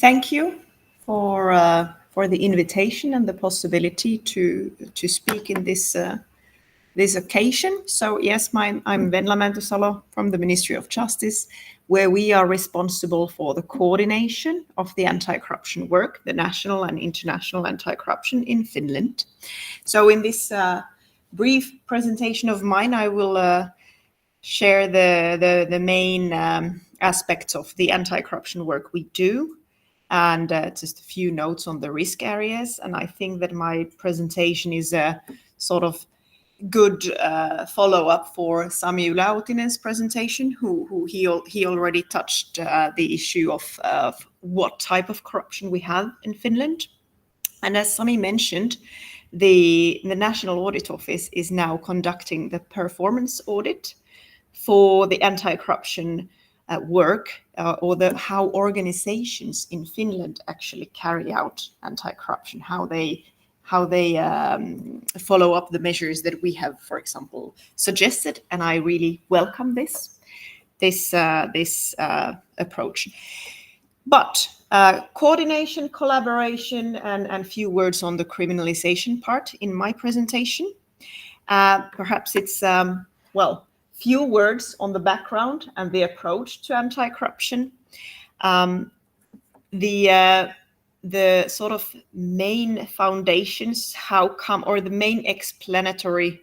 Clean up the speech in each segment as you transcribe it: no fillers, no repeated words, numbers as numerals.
Thank you for the invitation and the possibility to speak in this occasion. So yes, I'm Venla Mantysalo from the Ministry of Justice, where we are responsible for the coordination of the anti-corruption work, the national and international anti-corruption in Finland. So in this brief presentation of mine, I will share the main aspects of the anti-corruption work we do, and just a few notes on the risk areas. And I think that my presentation is a sort of good follow-up for Sami Ylä-Uutinen's presentation, who he already touched the issue of what type of corruption we have in Finland. And as Sami mentioned, the National Audit Office is now conducting the performance audit for the anti-corruption work, or how organizations in Finland actually carry out anti-corruption, how they follow up the measures that we have, for example, suggested. And I really welcome this approach. But coordination, collaboration, and few words on the criminalization part in my presentation. Perhaps it's few words on the background and the approach to anti-corruption. The sort of main foundations, the main explanatory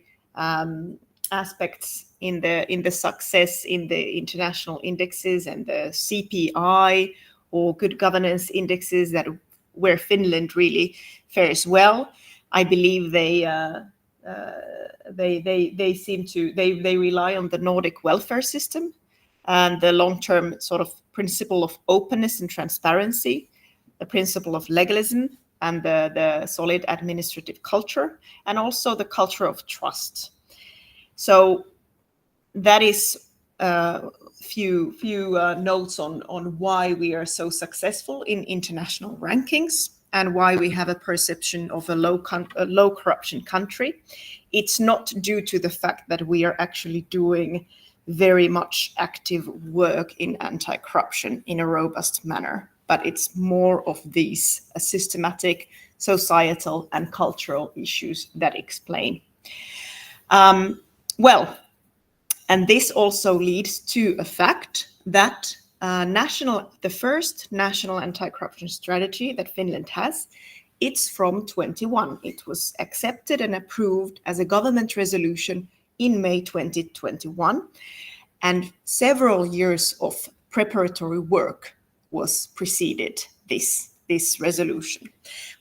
aspects in the success in the international indexes and the CPI or good governance indexes where Finland really fares well. I believe they rely on the Nordic welfare system and the long-term sort of principle of openness and transparency, the principle of legalism, and the solid administrative culture, and also the culture of trust. So that is few notes on why we are so successful in international rankings and why we have a perception of a low corruption country. It's not due to the fact that we are actually doing very much active work in anti-corruption in a robust manner, but it's more of these systematic, societal, and cultural issues that explain. And this also leads to a fact that the first national anti-corruption strategy that Finland has, it's from 21. It was accepted and approved as a government resolution in May 2021, and several years of preparatory work was preceded this resolution.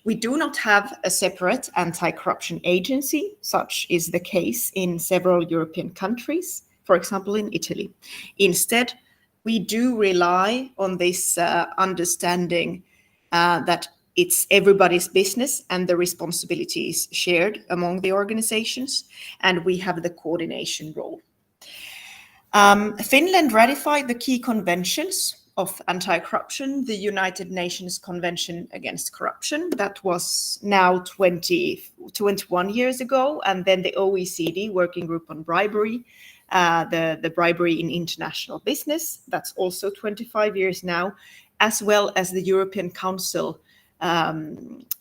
We do not have a separate anti-corruption agency, such is the case in several European countries, for example, in Italy. Instead, we do rely on this understanding that it's everybody's business and the responsibility is shared among the organizations, and we have the coordination role. Finland ratified the key conventions of anti-corruption, the United Nations Convention Against Corruption, that was now 21 years ago, and then the OECD Working Group on Bribery, the bribery in international business, that's also 25 years now, as well as the European Council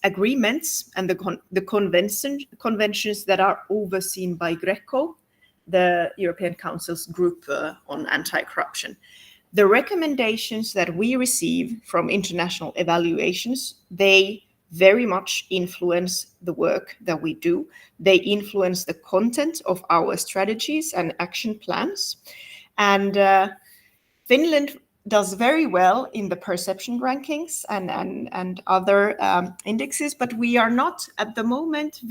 agreements and the conventions that are overseen by GRECO, the European Council's group on anti-corruption. The recommendations that we receive from international evaluations, they very much influence the work that we do. They influence the content of our strategies and action plans. And Finland does very well in the perception rankings and other indexes, but we are not at the moment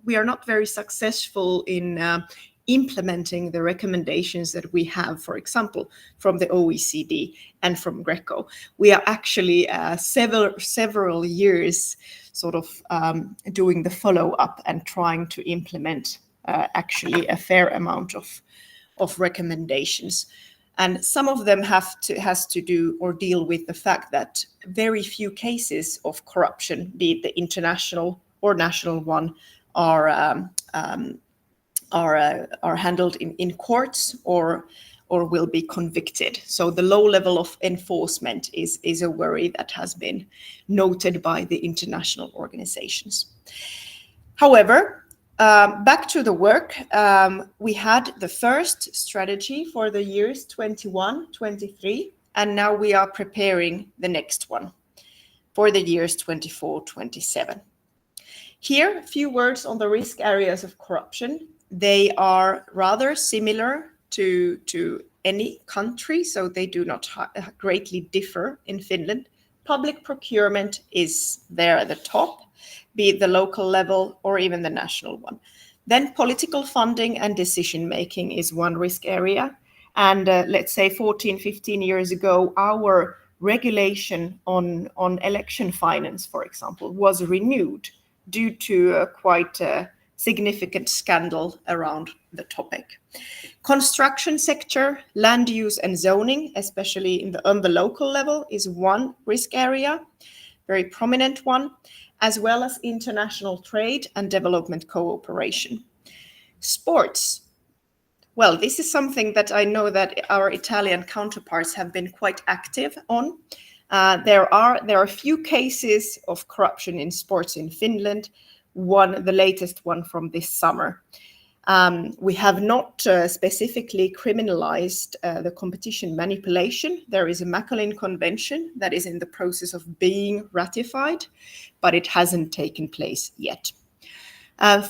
we are not very successful in implementing the recommendations that we have, for example, from the OECD and from GRECO. We are actually several years sort of doing the follow-up and trying to implement actually a fair amount of recommendations. And some of them has to do or deal with the fact that very few cases of corruption, be it the international or national one, are handled in courts or or will be convicted. So the low level of enforcement is a worry that has been noted by the international organizations. However, back to the work, we had the first strategy for the years 21-23, and now we are preparing the next one for the years 24-27. Here, a few words on the risk areas of corruption. They are rather similar to any country, so they do not greatly differ in Finland. Public procurement is there at the top, be it the local level or even the national one. Then political funding and decision making is one risk area. And let's say 14, 15 years ago, our regulation on election finance, for example, was renewed due to a quite significant scandal around the topic. Construction sector, land use and zoning, especially on the local level, is one risk area, very prominent one, as well as international trade and development cooperation. Sports. Well, this is something that I know that our Italian counterparts have been quite active on. There are a few cases of corruption in sports in Finland, the latest one from this summer. We have not specifically criminalized the competition manipulation. There is a Macolin Convention that is in the process of being ratified, but it hasn't taken place yet.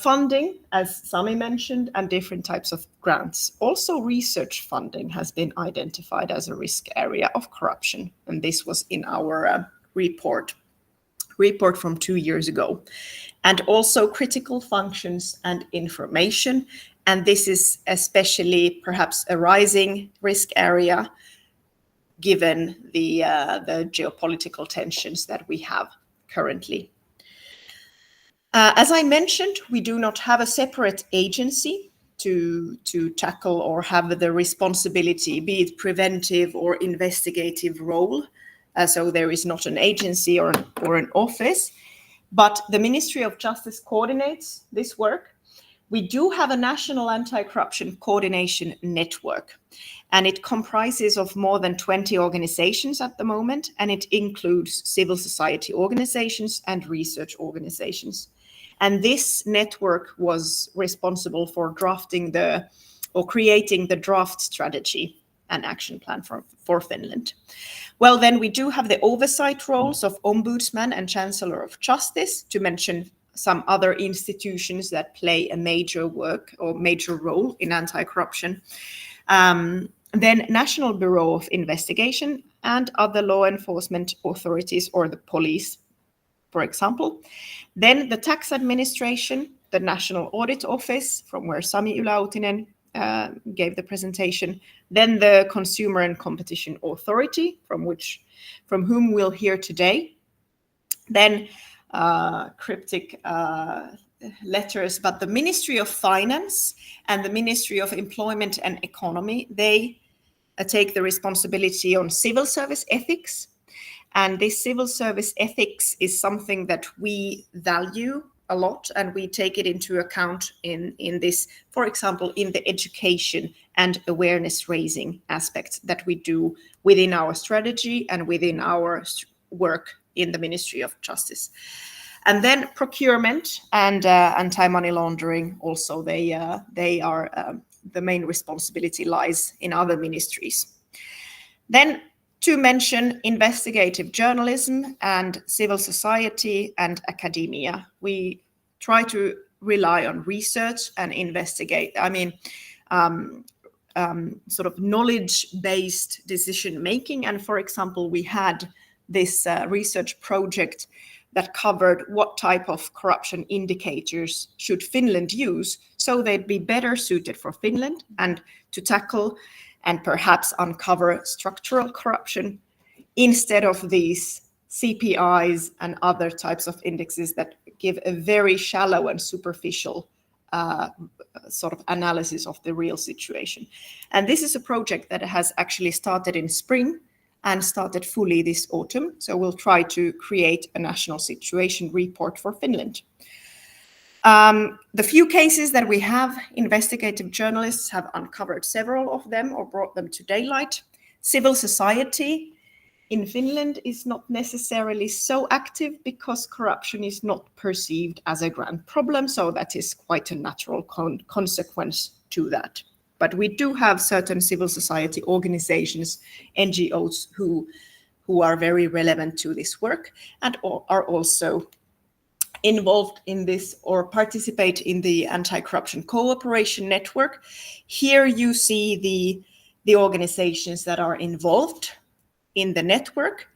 Funding, as Sami mentioned, and different types of grants. Also, research funding has been identified as a risk area of corruption, and this was in our report from 2 years ago. And also critical functions and information, and this is especially perhaps a rising risk area given the geopolitical tensions that we have currently. As I mentioned, we do not have a separate agency to tackle or have the responsibility, be it preventive or investigative role. So there is not an agency or an office, but the Ministry of Justice coordinates this work. We do have a national anti-corruption coordination network, and it comprises of more than 20 organizations at the moment, and it includes civil society organizations and research organizations. And this network was responsible for creating the draft strategy and action plan for Finland. Well, then we do have the oversight roles of Ombudsman and Chancellor of Justice, to mention some other institutions that play a major role in anti-corruption. Then National Bureau of Investigation and other law enforcement authorities or the police, for example. Then the tax administration, the National Audit Office, from where Sami Yläuutinen gave the presentation. Then the Consumer and Competition Authority, from whom we'll hear today. Then cryptic letters, but the Ministry of Finance and the Ministry of Employment and Economy, they take the responsibility on civil service ethics. And this civil service ethics is something that we value a lot, and we take it into account in this, for example, in the education and awareness raising aspects that we do within our strategy and within our work in the Ministry of Justice. And then procurement and anti-money laundering, also they are the main responsibility lies in other ministries. Then to mention investigative journalism and civil society and academia. We try to rely on research and investigate. Sort of knowledge-based decision making. And for example, we had this research project that covered what type of corruption indicators should Finland use so they'd be better suited for Finland and to tackle and perhaps uncover structural corruption instead of these CPIs and other types of indexes that give a very shallow and superficial sort of analysis of the real situation. And this is a project that has actually started in spring and started fully this autumn. So we'll try to create a national situation report for Finland. The few cases that we have, investigative journalists have uncovered several of them or brought them to daylight. Civil society in Finland is not necessarily so active because corruption is not perceived as a grand problem, so that is quite a natural consequence to that. But we do have certain civil society organizations, NGOs, who are very relevant to this work and are also involved in this or participate in the anti-corruption cooperation network. Here you see the organizations that are involved in the network.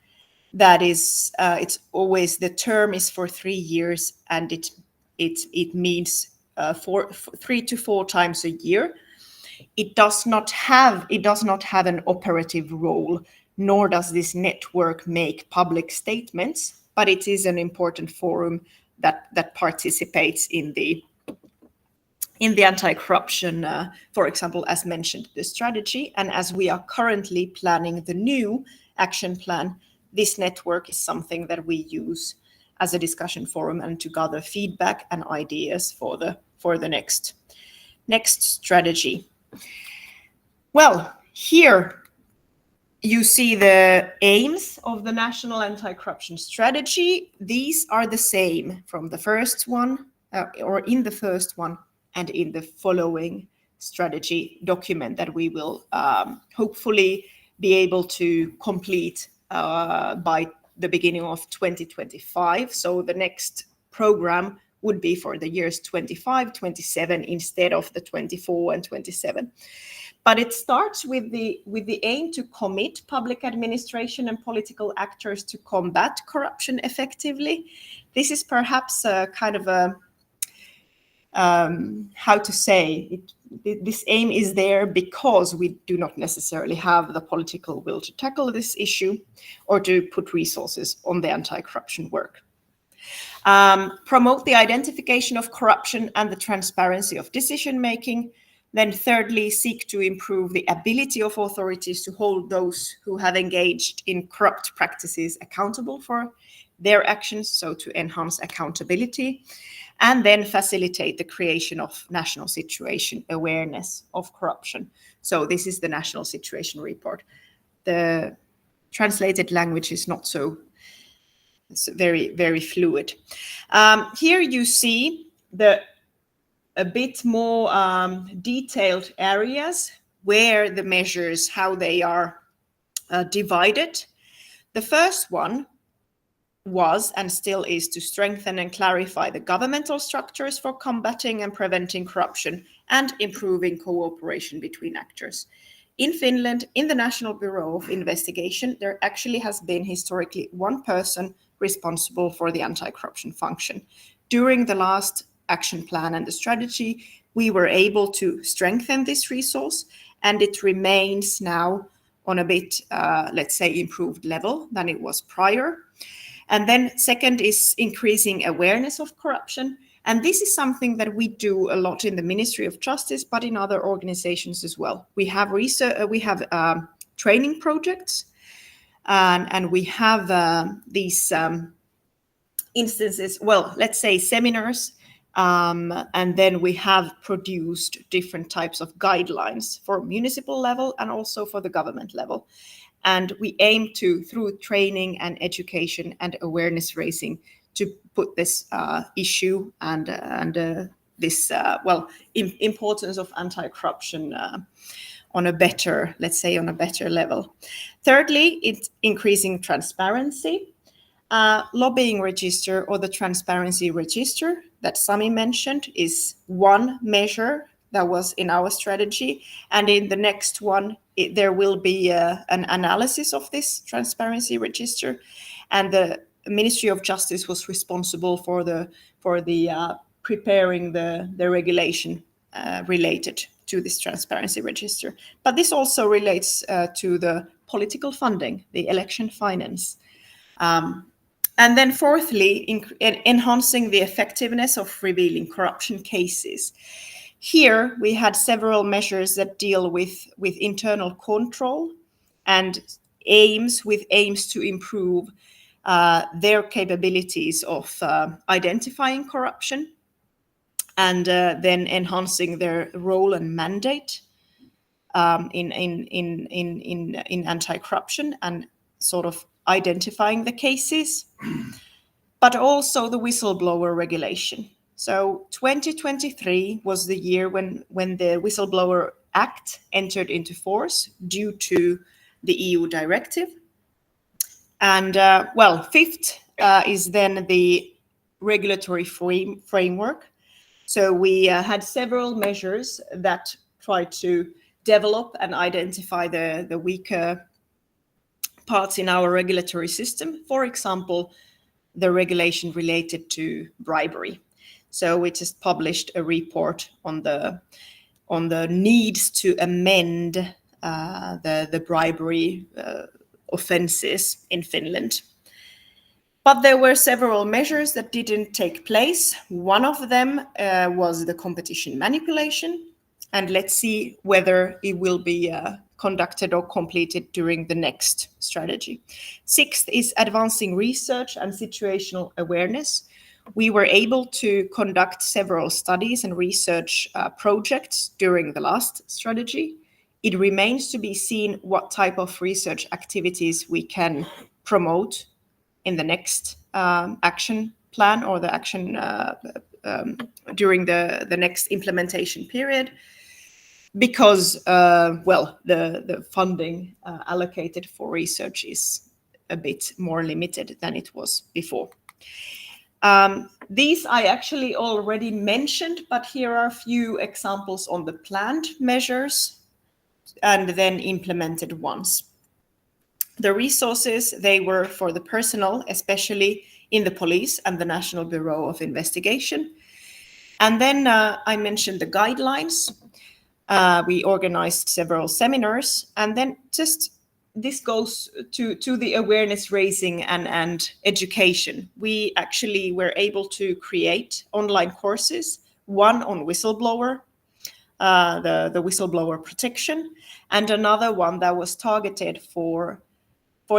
That is, it's always, the term is for 3 years, and it means 3 to 4 times a year. It does not have an operative role, nor does this network make public statements, but it is an important forum that participates in the anti-corruption, for example, as mentioned, the strategy. And as we are currently planning the new action plan, this network is something that we use as a discussion forum and to gather feedback and ideas for the next strategy. Well, here you see the aims of the National Anti-Corruption Strategy. These are the same from the first one, or in the first one, and in the following strategy document that we will hopefully be able to complete by the beginning of 2025. So the next program would be for the years 25, 27 instead of the 24 and 27. But it starts with the aim to commit public administration and political actors to combat corruption effectively. This is perhaps a kind of a how to say it, this aim is there because we do not necessarily have the political will to tackle this issue or to put resources on the anti-corruption work. Promote the identification of corruption and the transparency of decision making. Then thirdly, seek to improve the ability of authorities to hold those who have engaged in corrupt practices accountable for their actions, so to enhance accountability. And then facilitate the creation of national situation awareness of corruption. So this is the national situation report. The translated language is not it's very, very fluid. Here you see a bit more detailed areas where the measures, how they are divided. The first one was and still is to strengthen and clarify the governmental structures for combating and preventing corruption and improving cooperation between actors. In Finland, in the National Bureau of Investigation, there actually has been historically one person responsible for the anti-corruption function. During the last action plan and the strategy, we were able to strengthen this resource, and it remains now on a bit, let's say, improved level than it was prior. And then second is increasing awareness of corruption. And this is something that we do a lot in the Ministry of Justice, but in other organizations as well. We have training projects, and we have these instances, well, let's say seminars, and then we have produced different types of guidelines for municipal level and also for the government level. And we aim to, through training and education and awareness raising, to put this issue and this importance of anti-corruption on a better, let's say, on a better level. Thirdly, it's increasing transparency. Lobbying register, or the transparency register that Sami mentioned, is one measure that was in our strategy. And in the next one, there will be an analysis of this transparency register. And the Ministry of Justice was responsible for preparing the regulation related to this transparency register. But this also relates to the political funding, the election finance. And then fourthly, enhancing the effectiveness of revealing corruption cases. Here, we had several measures that deal with internal control and aims to improve their capabilities of identifying corruption. and then enhancing their role and mandate in anti-corruption and sort of identifying the cases, but also the whistleblower regulation. So 2023 was the year when the Whistleblower Act entered into force due to the EU directive. And fifth is then the regulatory framework. So we had several measures that tried to develop and identify the weaker parts in our regulatory system. For example, the regulation related to bribery. So we just published a report on the needs to amend the bribery offenses in Finland. But there were several measures that didn't take place. One of them was the competition manipulation. And let's see whether it will be conducted or completed during the next strategy. Sixth is advancing research and situational awareness. We were able to conduct several studies and research projects during the last strategy. It remains to be seen what type of research activities we can promote in the next action plan or the action during the next implementation period, because the funding allocated for research is a bit more limited than it was before. These I actually already mentioned, but here are a few examples on the planned measures and then implemented ones. The resources, they were for the personnel, especially in the police and the National Bureau of Investigation. And then I mentioned the guidelines. We organized several seminars, and then just this goes to the awareness raising and education. We actually were able to create online courses, one on whistleblower, the whistleblower protection, and another one that was targeted for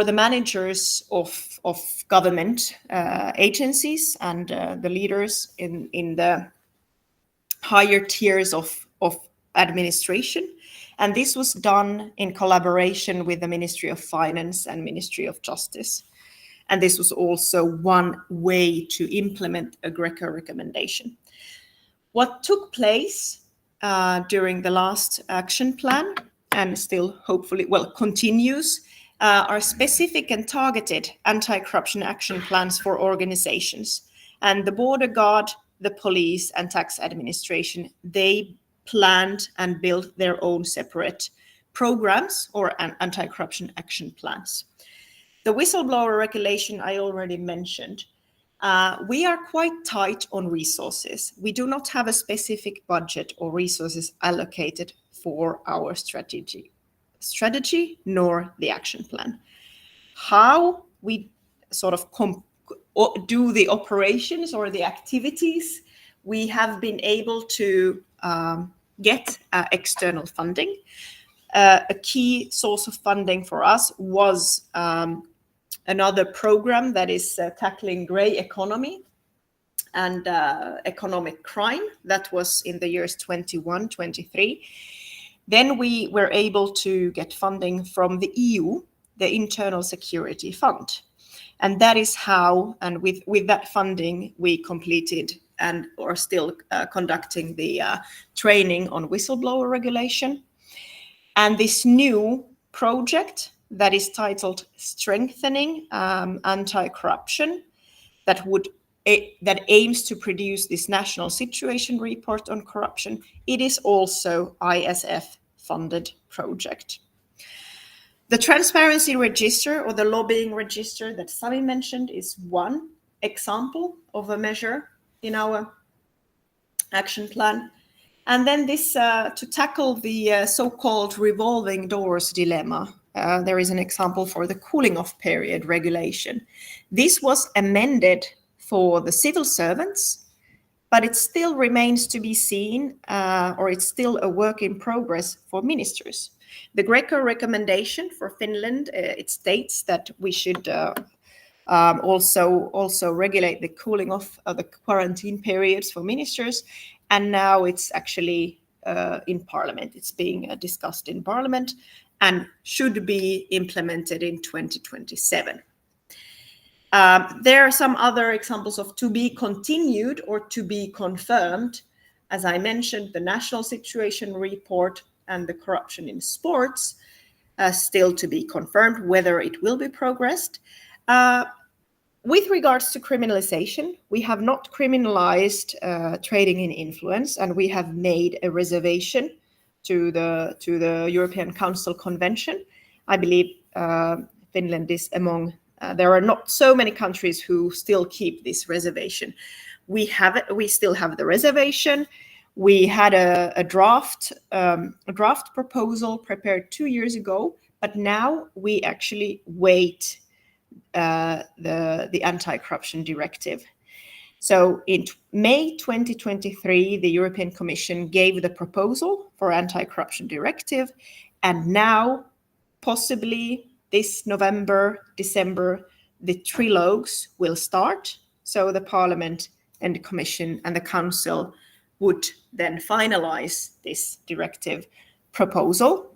the managers of government agencies and the leaders in the higher tiers of administration. And this was done in collaboration with the Ministry of Finance and Ministry of Justice. And this was also one way to implement a Greco recommendation. What took place during the last action plan, and still hopefully, continues, are specific and targeted anti-corruption action plans for organizations. And the border guard, the police, and tax administration, they planned and built their own separate programs or anti-corruption action plans. The whistleblower regulation I already mentioned. We are quite tight on resources. We do not have a specific budget or resources allocated for our strategy nor the action plan. How we sort of do the operations or the activities, we have been able to get external funding. A key source of funding for us was another program that is tackling grey economy and economic crime. That was in the years 21-23. Then we were able to get funding from the EU, the Internal Security Fund. And that is how, and with that funding, we completed and are still conducting the training on whistleblower regulation. And this new project that is titled Strengthening Anti-Corruption, that aims to produce this national situation report on corruption, it is also ISF funded project. The transparency register or the lobbying register that Sami mentioned is one example of a measure in our action plan. And then this, to tackle the so-called revolving doors dilemma, there is an example for the cooling off period regulation. This was amended for the civil servants, but it still remains to be seen, or it's still a work in progress for ministers. The Greco recommendation for Finland, it states that we should also regulate the cooling off of the quarantine periods for ministers. and now it's actually in Parliament. It's being discussed in Parliament and should be implemented in 2027. There are some other examples of to be continued or to be confirmed. As I mentioned, the National Situation Report and the corruption in sports, still to be confirmed whether it will be progressed. With regards to criminalization, we have not criminalized trading in influence, and we have made a reservation to the European Council Convention. I believe Finland is among. There are not so many countries who still keep this reservation. We have it. We still have the reservation. We had a draft proposal prepared 2 years ago, but now we actually wait the anti-corruption directive. So in May 2023, the European Commission gave the proposal for anti-corruption directive, and now possibly this November, December, the trilogues will start. So the Parliament and the Commission and the Council would then finalize this directive proposal.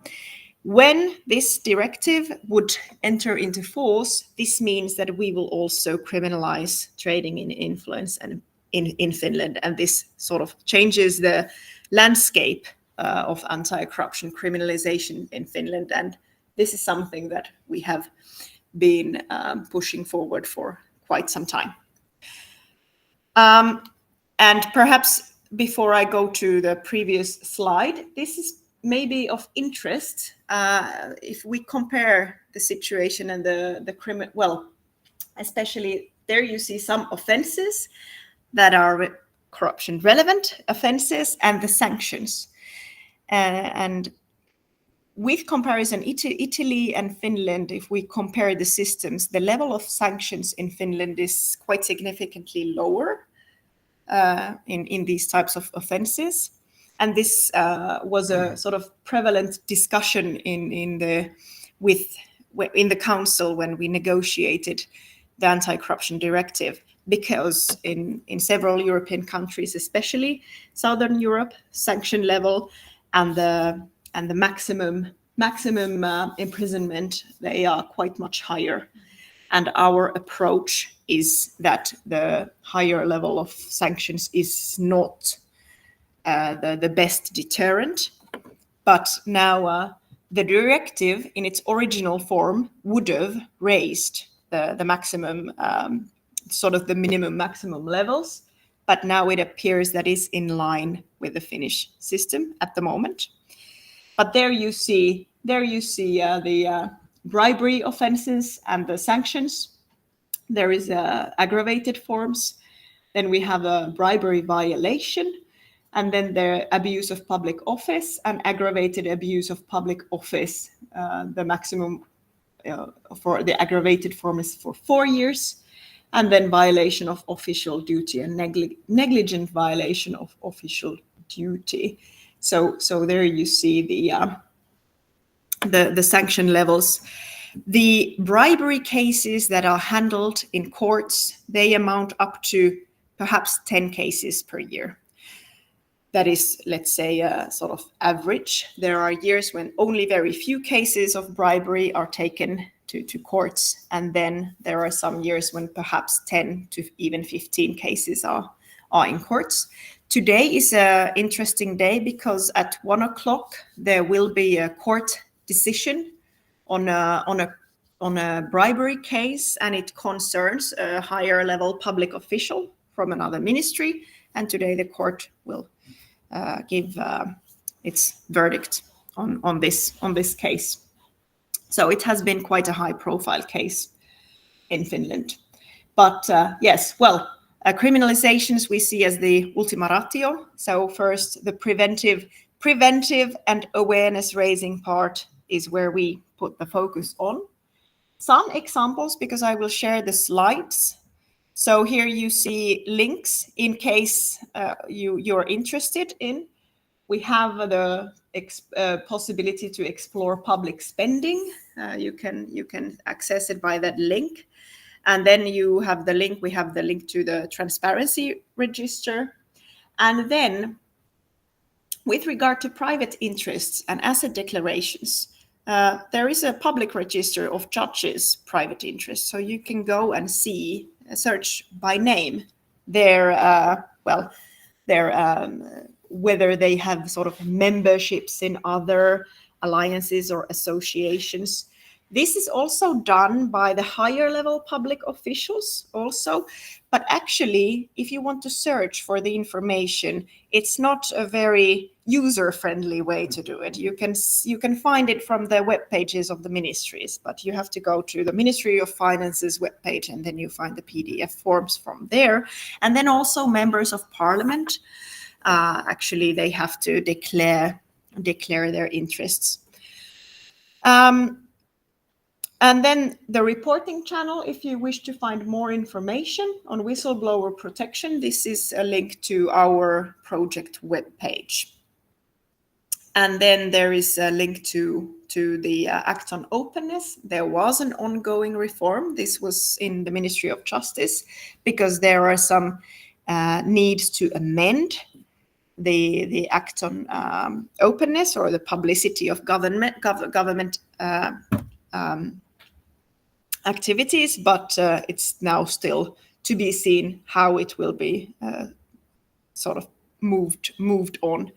When this directive would enter into force, this means that we will also criminalize trading in influence and in Finland, and this sort of changes the landscape of anti-corruption criminalization in Finland, and this is something that we have been pushing forward for quite some time. And perhaps before I go to the previous slide, this is maybe of interest if we compare the situation and the criminal, well, especially there you see some offenses that are corruption relevant offenses and the sanctions. And with comparison, Italy and Finland, if we compare the systems, the level of sanctions in Finland is quite significantly lower in these types of offenses. And this was a sort of prevalent discussion in the council when we negotiated the anti-corruption directive, because in several European countries, especially Southern Europe, sanction level and the maximum imprisonment, they are quite much higher. And our approach is that the higher level of sanctions is not the best deterrent. But now the directive in its original form would have raised the maximum, sort of the minimum maximum levels. But now it appears that is in line with the Finnish system at the moment. But there you see the bribery offenses and the sanctions. There is aggravated forms. Then we have a bribery violation, and then the abuse of public office and aggravated abuse of public office. The maximum for the aggravated form is for 4 years, and then violation of official duty and negligent violation of official duty. So there you see the sanction levels. The bribery cases that are handled in courts, they amount up to perhaps 10 cases per year. That is, let's say, a sort of average. There are years when only very few cases of bribery are taken to courts, and then there are some years when perhaps 10 to even 15 cases are in courts. Today is an interesting day because at 1 o'clock there will be a court decision on a bribery case, and it concerns a higher level public official from another ministry. And today the court will give its verdict on this case. So it has been quite a high-profile case in Finland. But yes, well, criminalizations we see as the ultima ratio. So first, the preventive and awareness-raising part is where we put the focus on. Some examples, because I will share the slides. So here you see links in case you're interested in. We have the possibility to explore public spending. You can access it by that link. And then we have the link to the transparency register. And then With regard to private interests and asset declarations, there is a public register of judges' private interests, so you can go and see, search by name their whether they have sort of memberships in other alliances or associations. This is also done by the higher level public officials also, but actually, if you want to search for the information, it's not a very user-friendly way to do it. You can find it from the web pages of the ministries, but you have to go to the Ministry of Finance's webpage, and then you find the PDF forms from there. And then also members of parliament, actually, they have to declare their interests. And then the reporting channel, if you wish to find more information on whistleblower protection, this is a link to our project webpage. And then there is a link to the Act on Openness. There was an ongoing reform. This was in the Ministry of Justice, because there are some needs to amend the Act on Openness, or the publicity of government activities, but it's now still to be seen how it will be sort of moved on.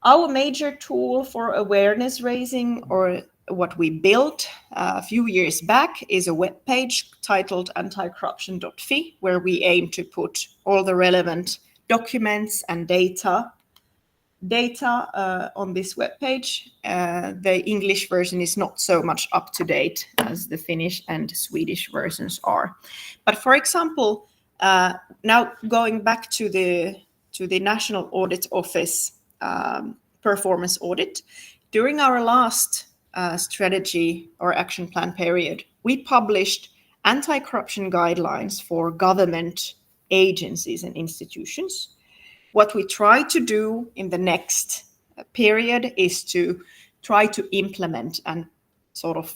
Our major tool for awareness raising, or what we built a few years back, is a web page titled anticorruption.fi, where we aim to put all the relevant documents and data on this webpage. The English version is not so much up to date as the Finnish and Swedish versions are. But for example, now going back to the National Audit Office performance audit, during our last strategy or action plan period, we published anti-corruption guidelines for government agencies and institutions. What we try to do in the next period is to try to implement and sort of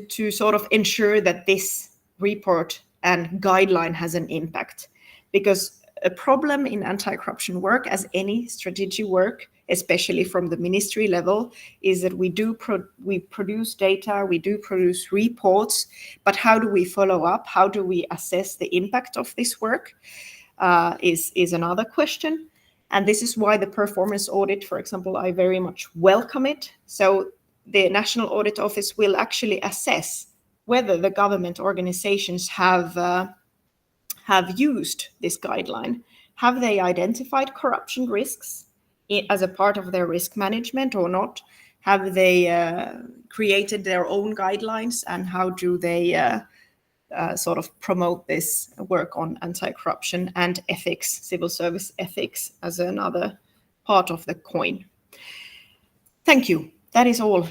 to sort of ensure that this report and guideline has an impact. Because a problem in anti-corruption work, as any strategy work, especially from the ministry level, is that we produce data, we do produce reports, but how do we follow up? How do we assess the impact of this work is another question. And this is why the performance audit, for example, I very much welcome it. So the National Audit Office will actually assess whether the government organizations have used this guideline. Have they identified corruption risks as a part of their risk management or not? Have they created their own guidelines, and how do they sort of promote this work on anti-corruption and ethics, civil service ethics, as another part of the coin? Thank you. That is all